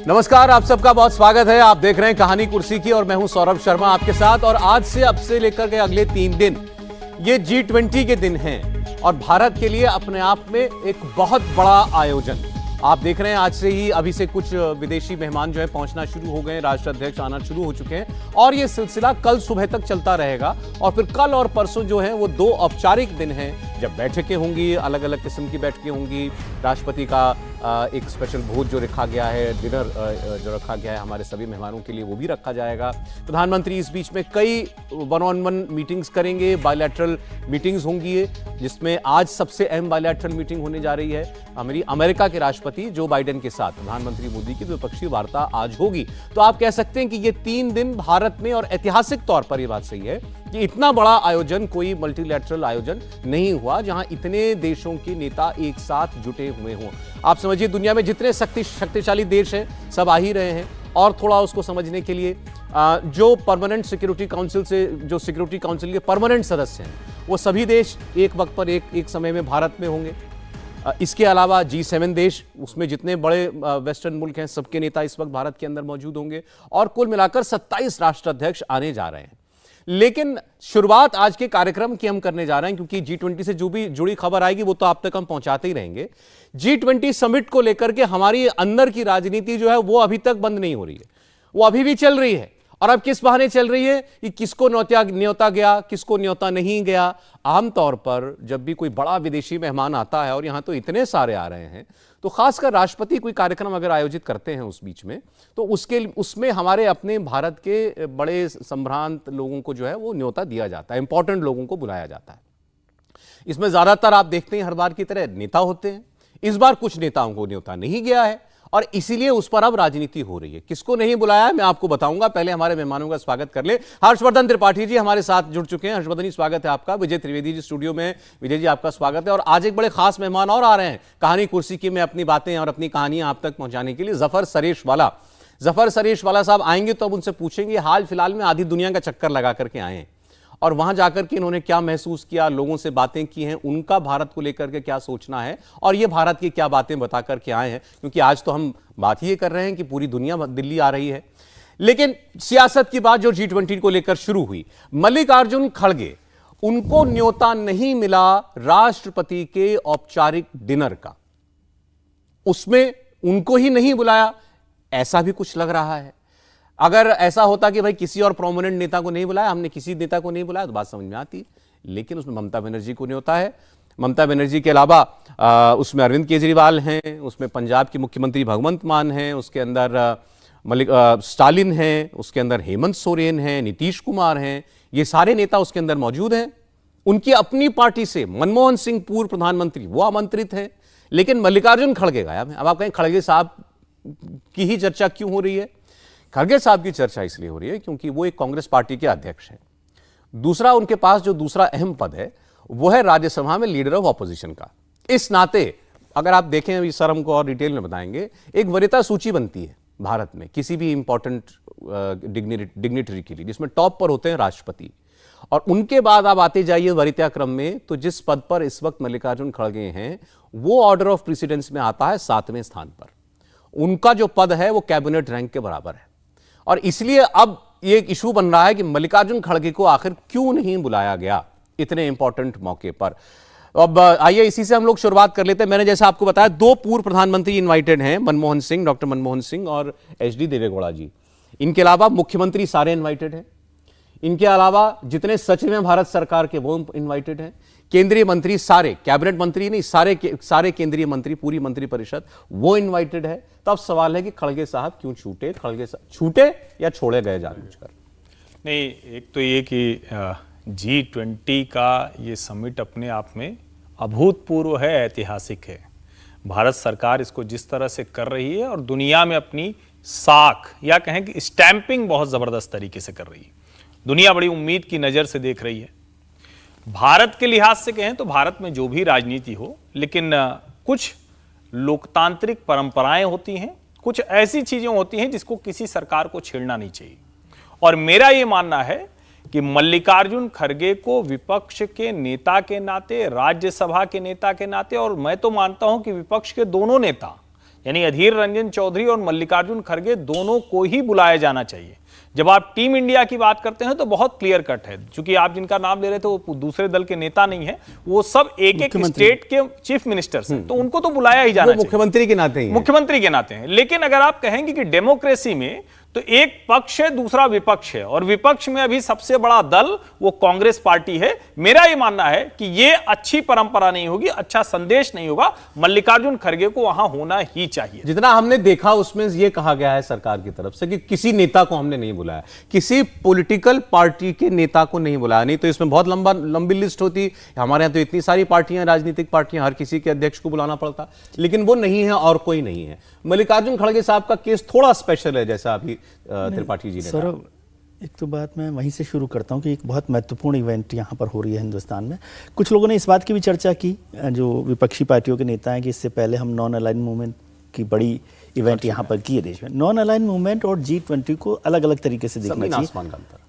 नमस्कार, आप सबका बहुत स्वागत है। आप देख रहे हैं कहानी कुर्सी की और मैं हूं सौरभ शर्मा आपके साथ। और आज से अब से लेकर के अगले 3 दिन ये G20 के दिन हैं और भारत के लिए अपने आप में एक बहुत बड़ा आयोजन। आप देख रहे हैं आज से ही अभी से कुछ विदेशी मेहमान जो है पहुंचना शुरू हो गए, राष्ट्राध्यक्ष आना शुरू हो चुके हैं और ये सिलसिला कल सुबह तक चलता रहेगा। और फिर कल और परसों जो है वो 2 औपचारिक दिन हैं जब बैठकें होंगी, अलग अलग किस्म की बैठकें होंगी। राष्ट्रपति का एक स्पेशल भोज जो रखा गया है, डिनर जो रखा गया है हमारे सभी मेहमानों के लिए, वो भी रखा जाएगा। प्रधानमंत्री इस बीच में कई 1-on-1 मीटिंग्स करेंगे, बायलैटरल मीटिंग्स होंगी, जिसमें आज सबसे अहम बायलैटरल मीटिंग होने जा रही है अमेरिका के राष्ट्रपति जो बाइडेन के साथ प्रधानमंत्री मोदी की द्विपक्षीय वार्ता आज होगी। तो आप कह सकते हैं कि ये 3 दिन भारत में, और ऐतिहासिक तौर पर यह बात सही है कि इतना बड़ा आयोजन कोई मल्टीलैटरल आयोजन नहीं हुआ जहां इतने देशों के नेता एक साथ जुटे हुए हों। आप समझिए दुनिया में जितने शक्तिशाली देश हैं सब आ ही रहे हैं। और थोड़ा उसको समझने के लिए जो परमानेंट सिक्योरिटी काउंसिल से, जो सिक्योरिटी काउंसिल के परमानेंट सदस्य हैं, वो सभी देश एक वक्त पर एक समय में भारत में होंगे। इसके अलावा G7 देश, उसमें जितने बड़े वेस्टर्न मुल्क हैं, सबके नेता इस वक्त भारत के अंदर मौजूद होंगे और कुल मिलाकर 27 राष्ट्राध्यक्ष आने जा रहे हैं। लेकिन शुरुआत आज के कार्यक्रम की हम करने जा रहे हैं क्योंकि G20 से जो भी जुड़ी खबर आएगी वो तो आप तक हम पहुंचाते ही रहेंगे। G20 समिट को लेकर के हमारी अंदर की राजनीति जो है वो अभी तक बंद नहीं हो रही है, वो अभी भी चल रही है। और अब किस बहाने चल रही है कि किसको न्योता गया, किसको न्योता नहीं गया। आमतौर पर जब भी कोई बड़ा विदेशी मेहमान आता है, और यहां तो इतने सारे आ रहे हैं, तो खासकर राष्ट्रपति कोई कार्यक्रम अगर आयोजित करते हैं उस बीच में, तो उसमें हमारे अपने भारत के बड़े संभ्रांत लोगों को जो है वो न्योता दिया जाता है, इंपॉर्टेंट लोगों को बुलाया जाता है। इसमें ज्यादातर आप देखते हैं हर बार की तरह नेता होते हैं। इस बार कुछ नेताओं को न्योता नहीं गया है और इसीलिए उस पर अब राजनीति हो रही है। किसको नहीं बुलाया है मैं आपको बताऊंगा। पहले हमारे मेहमानों का स्वागत कर ले। हर्षवर्धन त्रिपाठी जी हमारे साथ जुड़ चुके हैं। हर्षवर्धन जी, स्वागत है आपका। विजय त्रिवेदी जी स्टूडियो में। विजय जी, आपका स्वागत है। और आज एक बड़े खास मेहमान और आ रहे हैं कहानी कुर्सी की में अपनी बातें और अपनी कहानियां आप तक पहुंचाने के लिए। जफर सरेशवाला साहब आएंगे तो अब उनसे पूछेंगे हाल फिलहाल में आधी दुनिया का चक्कर लगा करके आए हैं और वहां जाकर के इन्होंने क्या महसूस किया, लोगों से बातें की हैं, उनका भारत को लेकर के क्या सोचना है और ये भारत की क्या बातें बता करके आए हैं। क्योंकि आज तो हम बात ये कर रहे हैं कि पूरी दुनिया दिल्ली आ रही है। लेकिन सियासत की बात जो G20 को लेकर शुरू हुई, मल्लिकार्जुन खड़गे, उनको न्योता नहीं मिला राष्ट्रपति के औपचारिक डिनर का, उसमें उनको ही नहीं बुलाया, ऐसा भी कुछ लग रहा है। अगर ऐसा होता कि भाई किसी और प्रोमिनेंट नेता को नहीं बुलाया, हमने किसी नेता को नहीं बुलाया, तो बात समझ में आती। लेकिन उसमें ममता बनर्जी को न्योता है। ममता बनर्जी के अलावा उसमें अरविंद केजरीवाल हैं, उसमें पंजाब के मुख्यमंत्री भगवंत मान हैं, उसके अंदर स्टालिन हैं, उसके अंदर हेमंत सोरेन हैं, नीतीश कुमार हैं। ये सारे नेता उसके अंदर मौजूद हैं। उनकी अपनी पार्टी से मनमोहन सिंह पूर्व प्रधानमंत्री वो आमंत्रित हैं। लेकिन मल्लिकार्जुन खड़गे गायब हैं। अब आप कहें खड़गे साहब की ही चर्चा क्यों हो रही है? खड़गे साहब की चर्चा इसलिए हो रही है क्योंकि वो एक कांग्रेस पार्टी के अध्यक्ष हैं। दूसरा, उनके पास जो दूसरा अहम पद है वो है राज्यसभा में लीडर ऑफ ऑपोजिशन का। इस नाते अगर आप देखें, अभी सर हमको और डिटेल में बताएंगे, एक वरीयता सूची बनती है भारत में किसी भी इंपॉर्टेंट डिग्निटरी के लिए, जिसमें टॉप पर होते हैं राष्ट्रपति, और उनके बाद आप आते जाइए वरीयता क्रम में, तो जिस पद पर इस वक्त मल्लिकार्जुन खड़गे हैं वो ऑर्डर ऑफ प्रेसिडेंस में आता है 7वें स्थान पर। उनका जो पद है वो कैबिनेट रैंक के बराबर है। और इसलिए अब ये एक इशू बन रहा है कि मल्लिकार्जुन खड़गे को आखिर क्यों नहीं बुलाया गया इतने इंपॉर्टेंट मौके पर। अब आइए इसी से हम लोग शुरुआत कर लेते हैं। मैंने जैसा आपको बताया 2 पूर्व प्रधानमंत्री इनवाइटेड हैं, मनमोहन सिंह, डॉक्टर मनमोहन सिंह और HD देवेगौड़ा जी। इनके अलावा मुख्यमंत्री सारे इनवाइटेड हैं। इनके अलावा जितने सचिव हैं भारत सरकार के वो इनवाइटेड हैं। केंद्रीय मंत्री सारे, कैबिनेट मंत्री नहीं, सारे केंद्रीय मंत्री, पूरी मंत्रिपरिषद वो इनवाइटेड है। तो अब सवाल है कि खड़गे साहब क्यों छूटे? खड़गे साहब छूटे या छोड़े गए जानबूझकर? नहीं, एक तो ये कि G20 का ये समिट अपने आप में अभूतपूर्व है, ऐतिहासिक है। भारत सरकार इसको जिस तरह से कर रही है और दुनिया में अपनी साख या कहें कि स्टैंपिंग बहुत जबरदस्त तरीके से कर रही है। दुनिया बड़ी उम्मीद की नजर से देख रही है। भारत के लिहाज से कहें तो भारत में जो भी राजनीति हो, लेकिन कुछ लोकतांत्रिक परंपराएं होती हैं, कुछ ऐसी चीजें होती हैं जिसको किसी सरकार को छेड़ना नहीं चाहिए। और मेरा यह मानना है कि मल्लिकार्जुन खड़गे को विपक्ष के नेता के नाते, राज्यसभा के नेता के नाते, और मैं तो मानता हूं कि विपक्ष के दोनों नेता यानी अधीर रंजन चौधरी और मल्लिकार्जुन खड़गे दोनों को ही बुलाया जाना चाहिए। जब आप टीम इंडिया की बात करते हैं तो बहुत क्लियर कट है, क्योंकि आप जिनका नाम ले रहे थे वो दूसरे दल के नेता नहीं है, वो सब एक एक स्टेट के चीफ मिनिस्टर्स हैं, तो उनको तो बुलाया ही जाना चाहिए। मुख्यमंत्री के नाते ही है। मुख्यमंत्री के नाते हैं। लेकिन अगर आप कहेंगे कि डेमोक्रेसी में तो एक पक्ष है, दूसरा विपक्ष है, और विपक्ष में अभी सबसे बड़ा दल वो कांग्रेस पार्टी है। मेरा ये मानना है कि ये अच्छी परंपरा नहीं होगी, अच्छा संदेश नहीं होगा। मल्लिकार्जुन खड़गे को वहां होना ही चाहिए। जितना हमने देखा उसमें ये कहा गया है सरकार की तरफ से कि किसी नेता को हमने नहीं बुलाया, किसी पॉलिटिकल पार्टी के नेता को नहीं बुलाया। नहीं तो इसमें बहुत लंबी लिस्ट होती। हमारे यहाँ तो इतनी सारी पार्टियां, राजनीतिक पार्टियां, हर किसी के अध्यक्ष को बुलाना पड़ता, लेकिन वो नहीं है और कोई नहीं है। मल्लिकार्जुन खड़गे साहब का केस थोड़ा स्पेशल है, जैसा अभी त्रिपाठी जी ने कहा। सौरभ, एक तो बात मैं वहीं से शुरू करता हूं कि एक बहुत महत्वपूर्ण इवेंट यहाँ पर हो रही है हिंदुस्तान में। कुछ लोगों ने इस बात की भी चर्चा की, जो विपक्षी पार्टियों के नेता हैं, कि इससे पहले हम नॉन अलाइन मूवमेंट की बड़ी इवेंट यहाँ पर की है देश में। नॉन अलाइन मूवमेंट और G20 को अलग अलग तरीके से देखना चाहिए।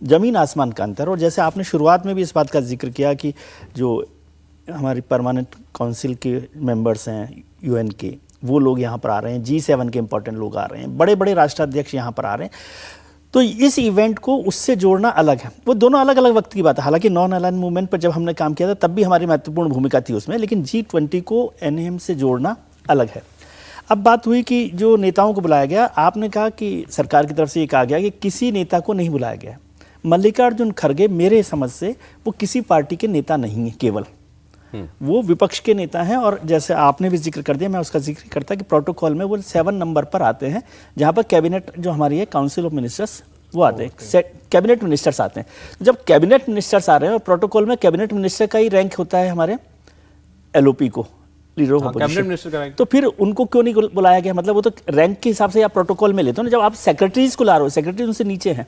जमीन आसमान का अंतर। और जैसे आपने शुरुआत में भी इस बात का जिक्र किया कि जो हमारी परमानेंट काउंसिल के मेंबर्स हैं UN के, वो लोग यहाँ पर आ रहे हैं, G7 के इंपॉर्टेंट लोग आ रहे हैं, बड़े बड़े राष्ट्राध्यक्ष यहाँ पर आ रहे हैं, तो इस इवेंट को उससे जोड़ना अलग है। वो दोनों अलग अलग वक्त की बात है। हालांकि नॉन अलाइन मूवमेंट पर जब हमने काम किया था तब भी हमारी महत्वपूर्ण भूमिका थी उसमें, लेकिन G20 को NAM से जोड़ना अलग है। अब बात हुई कि जो नेताओं को बुलाया गया, आपने कहा कि सरकार की तरफ से ये कहा गया कि किसी नेता को नहीं बुलाया गया। मल्लिकार्जुन खड़गे मेरे समझ से वो किसी पार्टी के नेता नहीं है, केवल वो विपक्ष के नेता हैं। और जैसे आपने भी जिक्र कर दिया, मैं उसका जिक्र करता कि प्रोटोकॉल में वो 7 नंबर पर आते हैं, जहां पर कैबिनेट जो हमारी है काउंसिल ऑफ मिनिस्टर्स वो आते हैं, कैबिनेट मिनिस्टर्स आते हैं। जब कैबिनेट मिनिस्टर्स आ रहे हैं और प्रोटोकॉल में कैबिनेट मिनिस्टर का ही रैंक होता है हमारे LOP को, लीडर ऑफ अपोजिशन, तो फिर उनको क्यों नहीं बुलाया गया? मतलब वो तो रैंक के हिसाब से आप प्रोटोकॉल में लेते हो ना। जब आप सेक्रेटरीज को ला रहे हो, सेक्रेटरी उनसे नीचे है,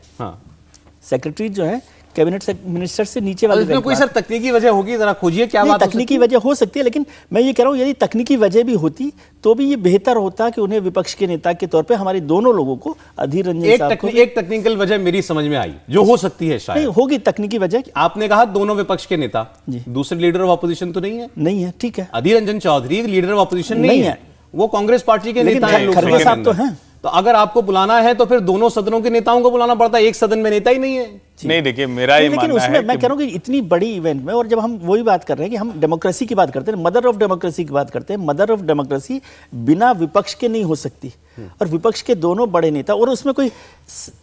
सेक्रेटरी जो है कैबिनेट मिनिस्टर से नीचे वाले। इसमें कोई सर तकनीकी वजह होगी, जरा खोजिए क्या बात। तकनीकी वजह हो सकती है, लेकिन मैं ये कह रहा हूँ यदि तकनीकी वजह भी होती तो भी ये बेहतर होता कि उन्हें विपक्ष के नेता के तौर पे हमारे दोनों लोगों को, अधीर रंजन साहब को। एक टेक्निकल वजह मेरी समझ में आई जो हो सकती है, शायद नहीं होगी तकनीकी वजह। आपने कहा दोनों विपक्ष के नेता, दूसरे लीडर ऑफ अपोजिशन तो नहीं है? नहीं है, ठीक है। Adhir Ranjan Chowdhury leader of opposition नहीं है, वो कांग्रेस पार्टी के नेता हैं। खड़गे साहब तो हैं। तो अगर आपको बुलाना है तो फिर दोनों सदनों के नेताओं को बुलाना पड़ता है, एक सदन में नेता ही नहीं है। नहीं, देखिए मेरा ये मानना है मैं कह रहा हूं कि इतनी बड़ी इवेंट में, और जब हम वही बात कर रहे हैं कि हम डेमोक्रेसी की बात करते हैं, मदर ऑफ डेमोक्रेसी की बात करते हैं, मदर ऑफ डेमोक्रेसी बिना विपक्ष के नहीं हो सकती। और विपक्ष के दोनों बड़े नेता, और उसमें कोई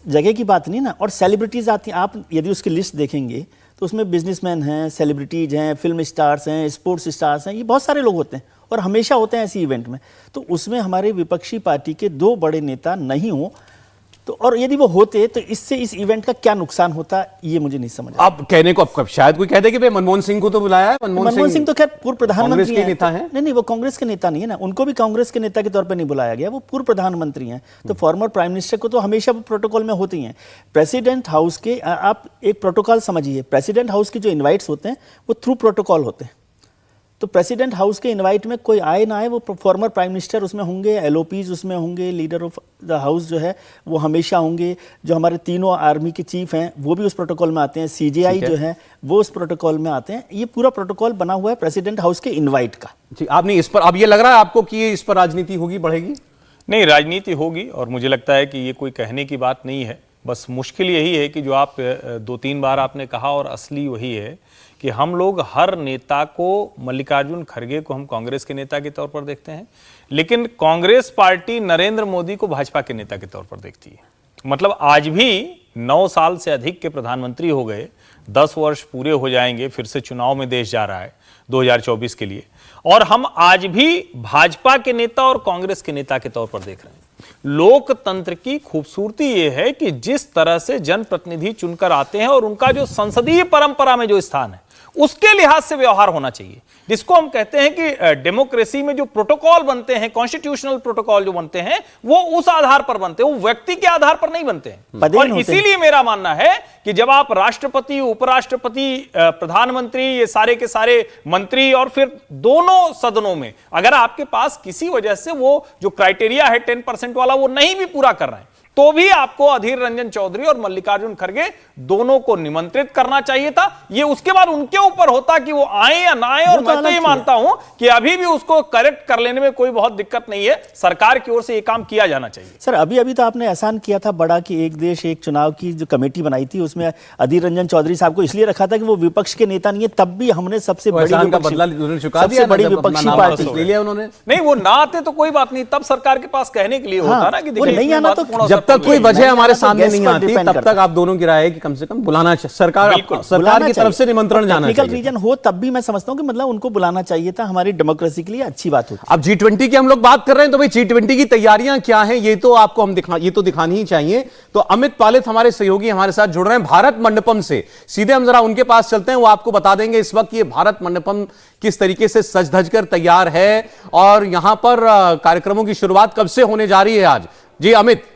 जगह की बात नहीं ना। और सेलिब्रिटीज आती हैं, आप यदि उसकी लिस्ट देखेंगे तो उसमें बिजनेसमैन हैं, सेलिब्रिटीज हैं, फिल्म स्टार्स हैं, स्पोर्ट्स स्टार्स हैं, ये बहुत सारे लोग होते हैं और हमेशा होते हैं ऐसी इवेंट में। तो उसमें हमारे विपक्षी पार्टी के 2 बड़े नेता नहीं हो तो, और यदि वो होते तो इससे इस इवेंट का क्या नुकसान होता, ये मुझे नहीं समझ। आप कहने को अब शायद कोई कहते कि भाई मनमोहन सिंह को तो बुलाया है। मनमोहन सिंह तो खैर पूर्व प्रधानमंत्री के नेता हैं। नहीं, वो कांग्रेस के नेता नहीं है ना, उनको भी कांग्रेस के नेता के तौर पर नहीं बुलाया गया, वो पूर्व प्रधानमंत्री हैं। तो फॉर्मर प्राइम मिनिस्टर को तो हमेशा प्रोटोकॉल में होती हैं। प्रेसिडेंट हाउस के, आप एक प्रोटोकॉल समझिए, प्रेसिडेंट हाउस के जो इन्वाइट्स होते हैं वो थ्रू प्रोटोकॉल होते हैं। तो प्रेसिडेंट हाउस के इनवाइट में कोई आए ना आए, वो फॉर्मर प्राइम मिनिस्टर उसमें होंगे, LOPs उसमें होंगे, लीडर ऑफ द हाउस जो है वो हमेशा होंगे, जो हमारे तीनों आर्मी के चीफ हैं वो भी उस प्रोटोकॉल में आते हैं, CJI जो है वो उस प्रोटोकॉल में आते हैं। ये पूरा प्रोटोकॉल बना हुआ है प्रेसिडेंट हाउस के इन्वाइट का। जी, आपने इस पर, अब ये लग रहा है आपको कि इस पर राजनीति होगी, बढ़ेगी? नहीं, राजनीति होगी, और मुझे लगता है कि ये कोई कहने की बात नहीं है। बस मुश्किल यही है कि जो आप 2-3 बार आपने कहा, और असली वही है कि हम लोग हर नेता को, मल्लिकार्जुन खड़गे को हम कांग्रेस के नेता के तौर पर देखते हैं, लेकिन कांग्रेस पार्टी नरेंद्र मोदी को भाजपा के नेता के तौर पर देखती है। मतलब आज भी 9 साल से अधिक के प्रधानमंत्री हो गए, 10 वर्ष पूरे हो जाएंगे, फिर से चुनाव में देश जा रहा है 2024 के लिए, और हम आज भी भाजपा के नेता और कांग्रेस के नेता के तौर पर देख रहे हैं। लोकतंत्र की खूबसूरती यह है कि जिस तरह से जनप्रतिनिधि चुनकर आते हैं और उनका जो संसदीय परंपरा में जो स्थान है, उसके लिहाज से व्यवहार होना चाहिए, जिसको हम कहते हैं कि डेमोक्रेसी में जो प्रोटोकॉल बनते हैं, कॉन्स्टिट्यूशनल प्रोटोकॉल जो बनते हैं, वो उस आधार पर बनते हैं, वो व्यक्ति के आधार पर नहीं बनते हैं। और इसीलिए मेरा मानना है कि जब आप राष्ट्रपति, उपराष्ट्रपति, प्रधानमंत्री, ये सारे के सारे मंत्री, और फिर दोनों सदनों में अगर आपके पास किसी वजह से वो जो क्राइटेरिया है 10% वाला वो नहीं भी पूरा कर रहे हैं, तो भी आपको अधीर रंजन चौधरी और मल्लिकार्जुन खड़गे दोनों को निमंत्रित करना चाहिए था। ये उसके बाद उनके ऊपर होता कि वो आए या ना आए, और मैं तो ये मानता हूं कि अभी भी उसको करेक्ट कर लेने में कोई बहुत दिक्कत नहीं है। सरकार की ओर से ये काम किया जाना चाहिए। सर अभी तो आपने एहसान किया था बड़ा कि एक देश एक चुनाव की जो कमेटी बनाई थी उसमें अधीर रंजन चौधरी साहब को इसलिए रखा था कि वो विपक्ष के नेता नहीं है, तब भी हमने सबसे बड़ी विपक्षी पार्टी ले लिया उन्होंने। नहीं, वो ना आते तो कोई बात नहीं, तब सरकार के पास कहने के लिए होता ना कि देखिए नहीं आना तो जब तक कोई वजह हमारे सामने नहीं आती तब तक आप दोनों की राय है कि कम से कम बुलाना चाहिए। सरकार की तरफ से निमंत्रण जाना चाहिए। टेक्निकल रीजन हो तब भी मैं समझता हूं कि मतलब उनको बुलाना चाहिए था, हमारी डेमोक्रेसी के लिए अच्छी बात होती। अब G20 की हम लोग बात कर रहे हैं तो भाई G20 की तैयारियां क्या हैं ये तो आपको हम दिखानी ही चाहिए। तो अमित पालित हमारे सहयोगी हमारे साथ जुड़ रहे हैं भारत मंडपम से। सीधे हम जरा उनके पास चलते हैं, वो आपको बता देंगे इस वक्त ये भारत मंडपम किस तरीके से सज धज कर तैयार है और यहां पर कार्यक्रमों की शुरुआत कब से होने जा रही है आज। जी अमित।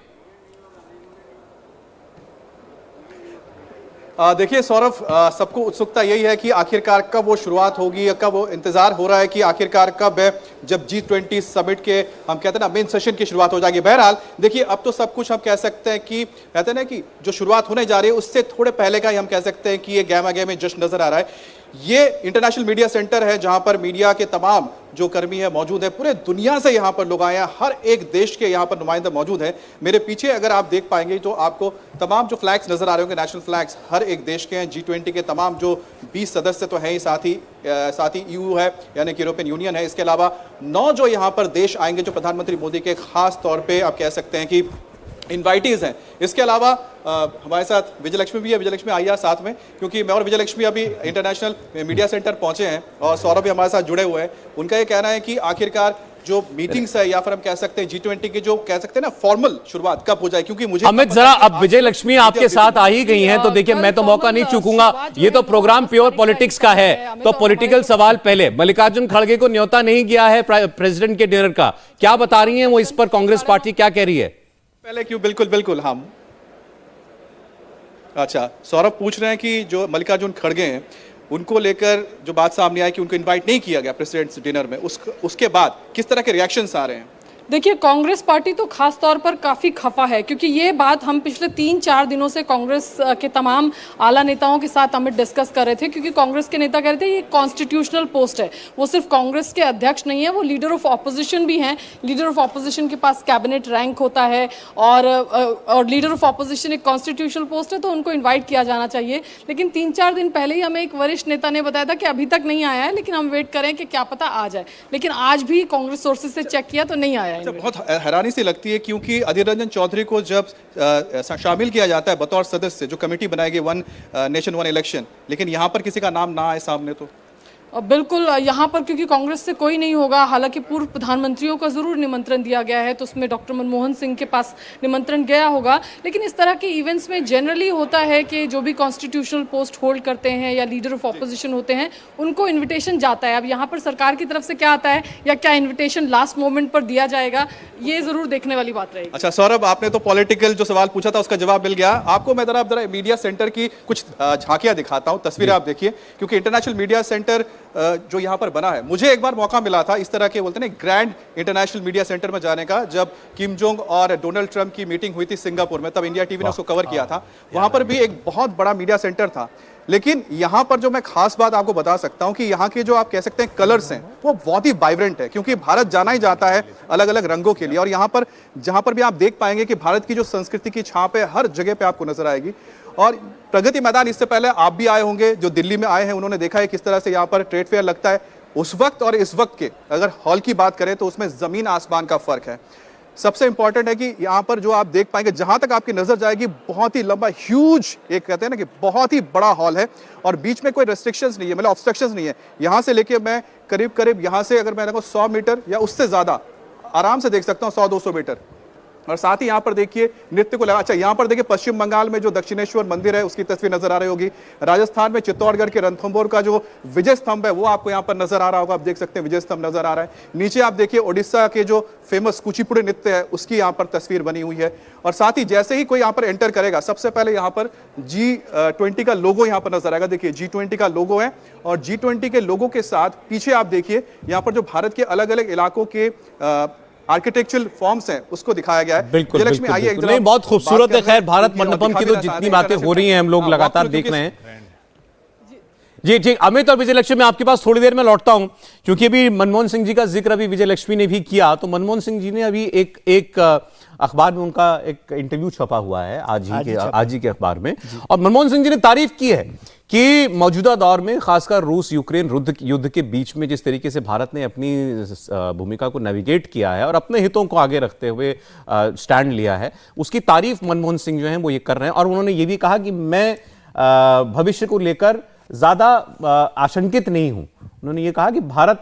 देखिए सौरभ, सबको उत्सुकता यही है कि आखिरकार कब वो शुरुआत होगी या कब वो इंतजार हो रहा है कि आखिरकार कब है जब G20 समिट के हम कहते हैं ना मेन सेशन की शुरुआत हो जाएगी। बहरहाल देखिए अब तो सब कुछ हम कह सकते हैं कि कहते हैं ना कि जो शुरुआत होने जा रही है उससे थोड़े पहले का ही हम कह सकते हैं कि ये गहमा गहमे जश्न नजर आ रहा है। ये इंटरनेशनल मीडिया सेंटर है जहां पर मीडिया के तमाम जो कर्मी है मौजूद है, पूरे दुनिया से यहां पर लोग आए हैं, हर एक देश के यहां पर नुमाइंदे मौजूद हैं। मेरे पीछे अगर आप देख पाएंगे तो आपको तमाम जो फ्लैग्स नजर आ रहे होंगे, नेशनल फ्लैग्स हर एक देश के हैं। G20 के तमाम जो 20 सदस्य तो हैं ही, साथ ही EU है यानी कि यूरोपियन यूनियन है। इसके अलावा 9 जो यहां पर देश आएंगे जो प्रधानमंत्री मोदी के खास तौर पर आप कह सकते हैं कि इनवाइटीज हैं। इसके अलावा हमारे साथ विजयलक्ष्मी भी है। विजयलक्ष्मी आइए साथ में, क्योंकि मैं और विजयलक्ष्मी अभी इंटरनेशनल मीडिया सेंटर पहुंचे हैं और सौरभ भी हमारे साथ जुड़े हुए हैं। उनका ये कहना है कि आखिरकार जो मीटिंग्स है या फिर हम कह सकते हैं G20 की जो कह सकते हैं ना फॉर्मल शुरुआत कब हो जाए, क्योंकि मुझे अमित जरा अब विजयलक्ष्मी आपके साथ आ ही गई हैं तो देखिए मैं तो मौका नहीं चूकूंगा। ये तो प्रोग्राम प्योर पॉलिटिक्स का है तो पॉलिटिकल सवाल पहले। मल्लिकार्जुन खड़गे को न्योता नहीं गया है प्रेसिडेंट के डिनर का, क्या बता रही हैं वो इस पर? कांग्रेस पार्टी क्या कह रही है पहले? क्यों, बिल्कुल हम अच्छा सौरभ पूछ रहे हैं कि जो मल्लिकार्जुन खड़गे हैं उनको लेकर जो बात सामने आई कि उनको इनवाइट नहीं किया गया प्रेसिडेंट्स डिनर में, उसके बाद किस तरह के रिएक्शंस आ रहे हैं? देखिए कांग्रेस पार्टी तो खास तौर पर काफ़ी खफा है, क्योंकि ये बात हम पिछले 3-4 दिनों से कांग्रेस के तमाम आला नेताओं के साथ अमित डिस्कस कर रहे थे। क्योंकि कांग्रेस के नेता कह रहे थे ये कॉन्स्टिट्यूशनल पोस्ट है, वो सिर्फ कांग्रेस के अध्यक्ष नहीं है, वो लीडर ऑफ ऑपोजिशन भी हैं। लीडर ऑफ ऑपोजिशन के पास कैबिनेट रैंक होता है और लीडर ऑफ ऑपोजिशन एक कॉन्स्टिट्यूशनल पोस्ट है, तो उनको इन्वाइट किया जाना चाहिए। लेकिन 3-4 दिन पहले ही हमें एक वरिष्ठ नेता ने बताया था कि अभी तक नहीं आया है, लेकिन हम वेट करें कि क्या पता आ जाए। लेकिन आज भी कांग्रेस सोर्सेज से चेक किया तो नहीं आया। बहुत हैरानी सी लगती है क्योंकि अधीर रंजन चौधरी को जब शामिल किया जाता है बतौर सदस्य जो कमेटी बनाएगी वन नेशन वन इलेक्शन, लेकिन यहां पर किसी का नाम ना आए सामने तो बिल्कुल यहाँ पर क्योंकि कांग्रेस से कोई नहीं होगा। हालांकि पूर्व प्रधानमंत्रियों का जरूर निमंत्रण दिया गया है, तो उसमें डॉक्टर मनमोहन सिंह के पास निमंत्रण गया होगा। लेकिन इस तरह के इवेंट्स में जनरली होता है कि जो भी कॉन्स्टिट्यूशनल पोस्ट होल्ड करते हैं या लीडर ऑफ ऑपोजिशन होते हैं उनको इन्विटेशन जाता है। अब यहाँ पर सरकार की तरफ से क्या आता है या क्या इन्विटेशन लास्ट मोमेंट पर दिया जाएगा, ये जरूर देखने वाली बात रहेगी। अच्छा सौरभ, आपने तो पॉलिटिकल जो सवाल पूछा था उसका जवाब मिल गया आपको। मैं जरा मीडिया सेंटर की कुछ झांकियां दिखाता हूं, तस्वीरें आप देखिए, क्योंकि इंटरनेशनल मीडिया सेंटर जो यहां पर बना है, मुझे एक बार मौका मिला था इस तरह के बोलते हैं ग्रैंड इंटरनेशनल मीडिया सेंटर में जाने का, जब किम जोंग और डोनाल्ड ट्रंप की मीटिंग हुई थी सिंगापुर में, तब इंडिया टीवी ने उसको कवर किया था। वहां पर भी एक बहुत बड़ा मीडिया सेंटर था। लेकिन यहां पर जो मैं खास बात आपको बता सकता हूं कि यहां के जो आप कह सकते हैं कलर्स हैं वो बहुत ही वाइब्रेंट है, क्योंकि भारत जाना ही जाता है अलग अलग रंगों के लिए। और यहां पर जहां पर भी आप देख पाएंगे कि भारत की जो संस्कृति की छाप है हर जगह पे आपको नजर आएगी। और प्रगति मैदान, इससे पहले आप भी आए होंगे, जो दिल्ली में आए हैं उन्होंने देखा है किस तरह से यहाँ पर ट्रेड फेयर लगता है। उस वक्त और इस वक्त के अगर हॉल की बात करें तो उसमें जमीन आसमान का फर्क है। सबसे इंपॉर्टेंट है कि यहाँ पर जो आप देख पाएंगे, जहां तक आपकी नजर जाएगी, बहुत ही लंबा ह्यूज, एक कहते हैं ना कि बहुत ही बड़ा हॉल है और बीच में कोई रेस्ट्रिक्शंस नहीं है, मतलब ऑब्स्ट्रक्शंस नहीं है। यहां से लेके मैं करीब यहां से अगर मैं 100 मीटर या उससे ज्यादा आराम से देख सकता हूँ, 100-200 मीटर। और साथ ही यहाँ पर देखिए नृत्य को लगा। अच्छा, यहाँ पर देखिए पश्चिम बंगाल में जो दक्षिणेश्वर मंदिर है उसकी तस्वीर नजर आ रही होगी। राजस्थान में चित्तौड़गढ़ के रणथंभौर का जो विजय स्तंभ है वो आपको यहाँ पर नजर आ रहा होगा, आप देख सकते हैं विजय स्तंभ नजर आ रहा है। नीचे आप देखिए ओडिशा के जो फेमस कुचिपुड़ी नृत्य है उसकी यहाँ पर तस्वीर बनी हुई है। और साथ ही जैसे ही कोई यहाँ पर एंटर करेगा, सबसे पहले यहाँ पर G20 का लोगो यहाँ पर नजर आएगा। देखिए G20 का लोगो है और G20 के लोगो के साथ पीछे आप देखिए यहाँ पर जो भारत के अलग अलग इलाकों के आर्किटेक्चरल फॉर्म्स हैं उसको दिखाया गया है। बिल्कुल विजयलक्ष्मी, बिल्कुल, आइए एक बिल्कुल। जरा नहीं, बहुत बात खूबसूरत है। करते हैं, खैर, भारत क्योंकि मंडपम दिखा की भी तो देना जितनी चाहते बातें हैं, हो रही हैं हम लोग हाँ, लगातार walkthrough देख क्योंकि रहे हैं। जी जी, अमित और विजयलक्ष्मी, मैं आपके पास थोड़ी देर में लौटता हूं, क्योंकि अभी मनमोहन सिंह जी का जिक्र अभी विजयलक्ष्मी ने भी किया। तो मनमोहन सिंह जी ने अभी एक अखबार में उनका एक इंटरव्यू छपा हुआ है आज ही के अखबार में, और मनमोहन सिंह जी ने तारीफ की है कि मौजूदा दौर में खासकर रूस यूक्रेन युद्ध के बीच में जिस तरीके से भारत ने अपनी भूमिका को नेविगेट किया है और अपने हितों को आगे रखते हुए स्टैंड लिया है, उसकी तारीफ मनमोहन सिंह जो है वो ये कर रहे हैं। और उन्होंने ये भी कहा कि मैं भविष्य को लेकर ज्यादा आशंकित नहीं हूं। उन्होंने ये कहा कि भारत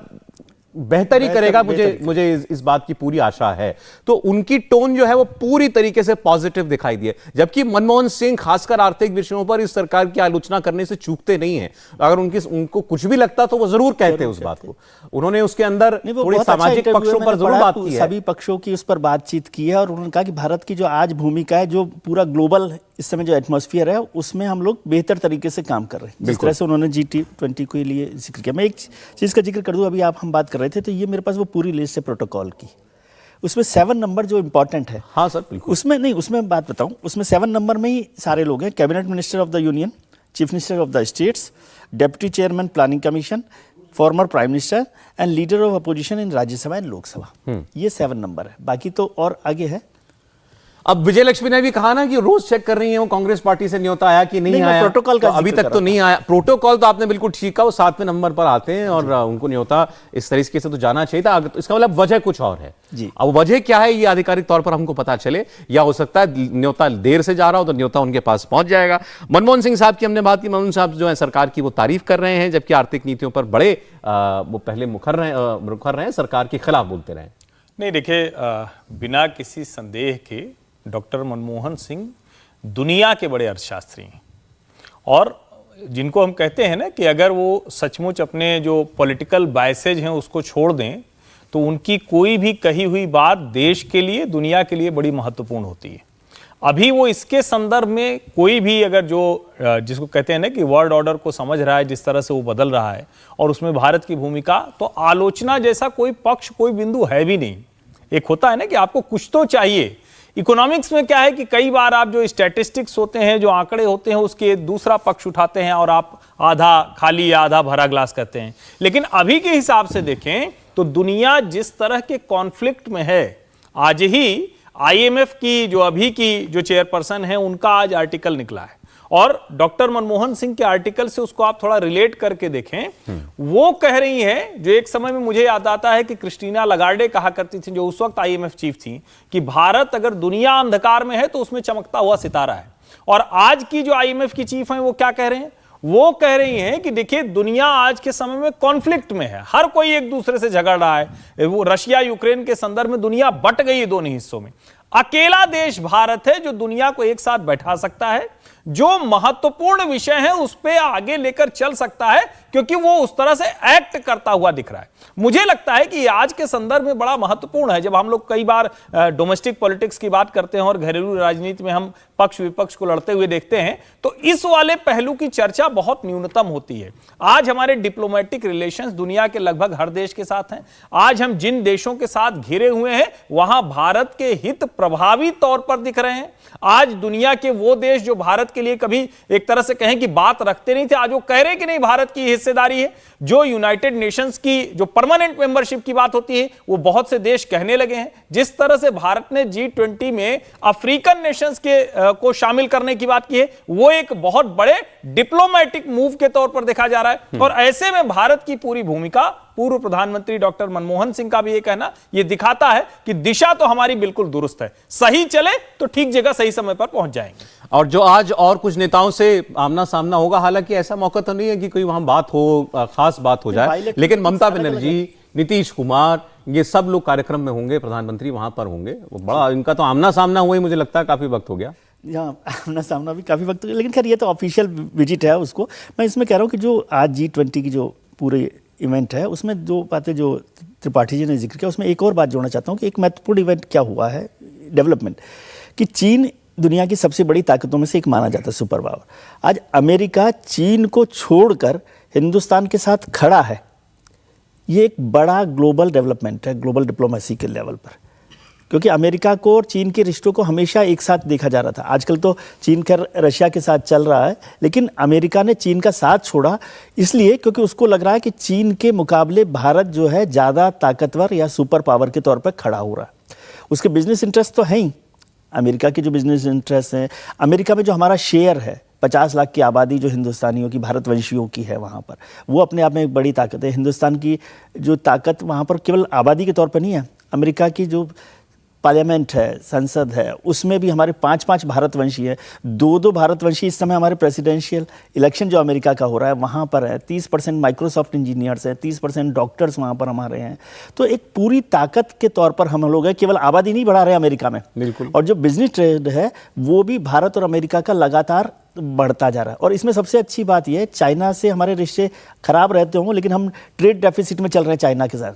बेहतर ही करेगा, मुझे इस बात की पूरी आशा है। तो उनकी टोन जो है वो पूरी तरीके से पॉजिटिव दिखाई दी है, जबकि मनमोहन सिंह खासकर आर्थिक विषयों पर इस सरकार की आलोचना करने से चूकते नहीं हैं। अगर उनको कुछ भी लगता तो वो जरूर कहते उस बात को। उन्होंने उसके अंदर थोड़ी सामाजिक पक्षों पर जरूर बात की है, सभी पक्षों की उस पर बातचीत की है, और उन्होंने कहा कि भारत की जो आज भूमिका है, जो पूरा ग्लोबल इस समय जो एटमॉस्फेयर है, उसमें हम लोग बेहतर तरीके से काम कर रहे हैं। जिस तरह से उन्होंने G20 के लिए जिक्र किया। मैं एक चीज़ का जिक्र कर दूं, अभी हम बात कर रहे थे, तो ये मेरे पास वो पूरी लिस्ट है प्रोटोकॉल की। उसमें 7 नंबर जो इंपॉर्टेंट है, हाँ सर बिल्कुल, उसमें बात बताऊं, उसमें 7 नंबर में ही सारे लोग हैं। Cabinet minister of the union, chief minister of the states, deputy chairman planning commission, former prime minister and leader of opposition in Rajya Sabha and Lok Sabha. ये 7 नंबर है, बाकी तो और आगे है। अब विजयलक्ष्मी ने भी कहा ना कि रोज चेक कर रही है वो कांग्रेस पार्टी से न्योता आया कि नहीं आया। प्रोटोकॉल का तो अभी तक तो नहीं आया। प्रोटोकॉल तो आपने बिल्कुल ठीक कहा, वो 7वें नंबर पर आते हैं और उनको न्योता इस तरीके से तो जाना चाहिए था। तो इसका मतलब वजह कुछ और है जी। अब वजह क्या है ये आधिकारिक तौर पर हमको पता चले, या हो सकता है न्योता देर से जा रहा हो तो न्योता उनके पास पहुंच जाएगा। मनमोहन सिंह साहब की हमने बात की। मनमोहन साहब जो है सरकार की वो तारीफ कर रहे हैं, जबकि आर्थिक नीतियों पर बड़े वो पहले मुखर रहे हैं, सरकार के खिलाफ बोलते रहे। नहीं देखिए, बिना किसी संदेह के डॉक्टर मनमोहन सिंह दुनिया के बड़े अर्थशास्त्री हैं, और जिनको हम कहते हैं ना कि अगर वो सचमुच अपने जो पॉलिटिकल बायसेज हैं उसको छोड़ दें तो उनकी कोई भी कही हुई बात देश के लिए, दुनिया के लिए बड़ी महत्वपूर्ण होती है। अभी वो इसके संदर्भ में कोई भी अगर जो जिसको कहते हैं ना कि वर्ल्ड ऑर्डर को समझ रहा है, जिस तरह से वो बदल रहा है और उसमें भारत की भूमिका, तो आलोचना जैसा कोई पक्ष, कोई बिंदु है भी नहीं। एक होता है ना कि आपको कुछ तो चाहिए। इकोनॉमिक्स में क्या है कि कई बार आप जो स्टैटिस्टिक्स होते हैं, जो आंकड़े होते हैं, उसके दूसरा पक्ष उठाते हैं और आप आधा खाली या आधा भरा ग्लास कहते हैं। लेकिन अभी के हिसाब से देखें तो दुनिया जिस तरह के कॉन्फ्लिक्ट में है, आज ही IMF की जो अभी की जो चेयरपर्सन है उनका आज आर्टिकल निकला है, और डॉक्टर मनमोहन सिंह के आर्टिकल से उसको आप थोड़ा रिलेट करके देखें। वो कह रही हैं, जो एक समय में मुझे याद आता है कि क्रिस्टीना लगार्डे कहा करती थी, जो उस वक्त IMF चीफ थी, कि भारत अगर दुनिया अंधकार में है तो उसमें चमकता हुआ सितारा है। और आज की जो IMF की चीफ है वो क्या कह रहे हैं? वो कह रही हैं कि देखिए दुनिया आज के समय में कॉन्फ्लिक्ट में है, हर कोई एक दूसरे से झगड़ रहा है। वो रशिया यूक्रेन के संदर्भ में दुनिया बट गई है दोनों हिस्सों में। अकेला देश भारत है जो दुनिया को एक साथ बैठा सकता है, जो महत्वपूर्ण विषय है उस पे आगे लेकर चल सकता है, क्योंकि वो उस तरह से एक्ट करता हुआ दिख रहा है। मुझे लगता है कि आज के संदर्भ में बड़ा महत्वपूर्ण है। जब हम लोग कई बार डोमेस्टिक पॉलिटिक्स की बात करते हैं और घरेलू राजनीति में हम पक्ष विपक्ष को लड़ते हुए देखते हैं, तो इस वाले पहलू की चर्चा बहुत न्यूनतम होती है। आज हमारे डिप्लोमेटिक रिलेशंस दुनिया के लगभग हर देश के साथ हैं। आज हम जिन देशों के साथ घिरे हुए हैं वहां भारत के हित प्रभावी तौर पर दिख रहे हैं। आज दुनिया के वो देश जो भारत के लिए कभी एक तरह से कहें कि बात रखते नहीं थे, आज वो कह रहे कि नहीं, भारत की हिस्सेदारी है। जो यूनाइटेड नेशंस की जो परमानेंट मेंबरशिप की बात होती है वो बहुत से देश कहने लगे हैं। जिस तरह से भारत ने G20 में अफ्रीकन नेशंस के को शामिल करने की बात की है, वो एक बहुत बड़े डिप्लोमेटिक मूव के तौर पर देखा जा रहा है। और ऐसे में भारत की पूरी भूमिका, पूर्व प्रधानमंत्री डॉक्टर मनमोहन सिंह का भी ये कहना, ये दिखाता है कि दिशा तो हमारी बिल्कुल दुरुस्त है। सही चले तो ठीक जगह सही समय पर पहुंच जाएंगे। और जो आज और कुछ नेताओं से आमना सामना होगा, हालांकि ऐसा मौका तो नहीं है कि कोई वहां बात हो, खास बात हो जाए, लेकिन ममता बनर्जी, नीतीश कुमार, ये सब लोग कार्यक्रम में होंगे, प्रधानमंत्री वहां पर होंगे। वो बड़ा इनका तो आमना सामना हुआ ही मुझे लगता है काफी वक्त हो गया। आमना सामना भी काफी वक्त हो गया, लेकिन खैर ये तो ऑफिशियल विजिट है उसको। मैं इसमें कह रहा हूँ कि जो आज G20 की जो पूरे इवेंट है उसमें जो बातें जो त्रिपाठी जी ने जिक्र किया, उसमें एक और बात जोड़ना चाहता हूँ कि एक महत्वपूर्ण इवेंट क्या हुआ है, डेवलपमेंट, कि चीन दुनिया की सबसे बड़ी ताकतों में से एक माना जाता है, सुपर पावर। आज अमेरिका चीन को छोड़कर हिंदुस्तान के साथ खड़ा है। ये एक बड़ा ग्लोबल डेवलपमेंट है, ग्लोबल डिप्लोमेसी के लेवल पर। क्योंकि अमेरिका को और चीन के रिश्तों को हमेशा एक साथ देखा जा रहा था। आजकल तो चीन खैर रशिया के साथ चल रहा है, लेकिन अमेरिका ने चीन का साथ छोड़ा इसलिए क्योंकि उसको लग रहा है कि चीन के मुकाबले भारत जो है ज़्यादा ताकतवर या सुपर पावर के तौर पर खड़ा हो रहा है। उसके बिजनेस इंटरेस्ट तो हैं ही, अमेरिका के जो बिजनेस इंटरेस्ट हैं, अमेरिका में जो हमारा शेयर है 50 लाख की आबादी जो हिंदुस्तानियों की, भारतवंशियों की है वहाँ पर, वो अपने आप में एक बड़ी ताकत है। हिंदुस्तान की जो ताकत वहाँ पर केवल आबादी के तौर पर नहीं है, अमेरिका की जो पार्लियामेंट है, संसद है, उसमें भी हमारे 5-5 भारतवंशी है, 2-2 भारतवंशी इस समय हमारे प्रेसिडेंशियल इलेक्शन जो अमेरिका का हो रहा है वहाँ पर है। 30% माइक्रोसॉफ्ट इंजीनियर्स हैं, 30% डॉक्टर्स वहाँ पर हमारे हैं। तो एक पूरी ताकत के तौर पर हम लोग हैं, केवल आबादी नहीं बढ़ा रहे अमेरिका में। बिल्कुल। और जो बिजनेस ट्रेड है वो भी भारत और अमेरिका का लगातार बढ़ता जा रहा है। और इसमें सबसे अच्छी बात यह है, चाइना से हमारे रिश्ते खराब रहते होंगे लेकिन हम ट्रेड डेफिसिट में चल रहे हैं चाइना के साथ,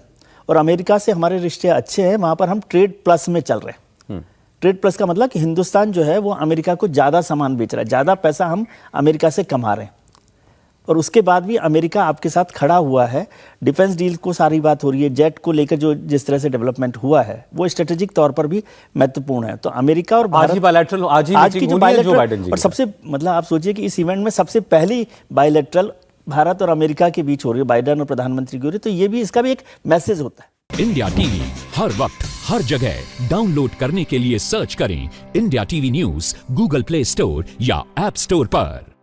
और अमेरिका से हमारे रिश्ते अच्छे हैं, वहाँ पर हम ट्रेड प्लस में चल रहे हैं। ट्रेड प्लस का मतलब कि हिंदुस्तान जो है वो अमेरिका को ज़्यादा सामान बेच रहा है, ज़्यादा पैसा हम अमेरिका से कमा रहे हैं, और उसके बाद भी अमेरिका आपके साथ खड़ा हुआ है। डिफेंस डील को सारी बात हो रही है, जेट को लेकर जो जिस तरह से डेवलपमेंट हुआ है वो स्ट्रेटेजिक तौर पर भी महत्वपूर्ण है। तो अमेरिका और भारत आज ही बायलैटरल, आज ही आज की मीटिंग जो हुई है जो बायलैटरल, बाइडेन जी और की। सबसे मतलब आप सोचिए कि इस इवेंट में सबसे पहली बायलैटरल भारत और अमेरिका के बीच हो रही है, बाइडेन और प्रधानमंत्री की हो रही है, तो ये भी इसका भी एक मैसेज होता है। इंडिया टीवी हर वक्त हर जगह डाउनलोड करने के लिए सर्च करें India TV news Google play store या ऐप स्टोर पर।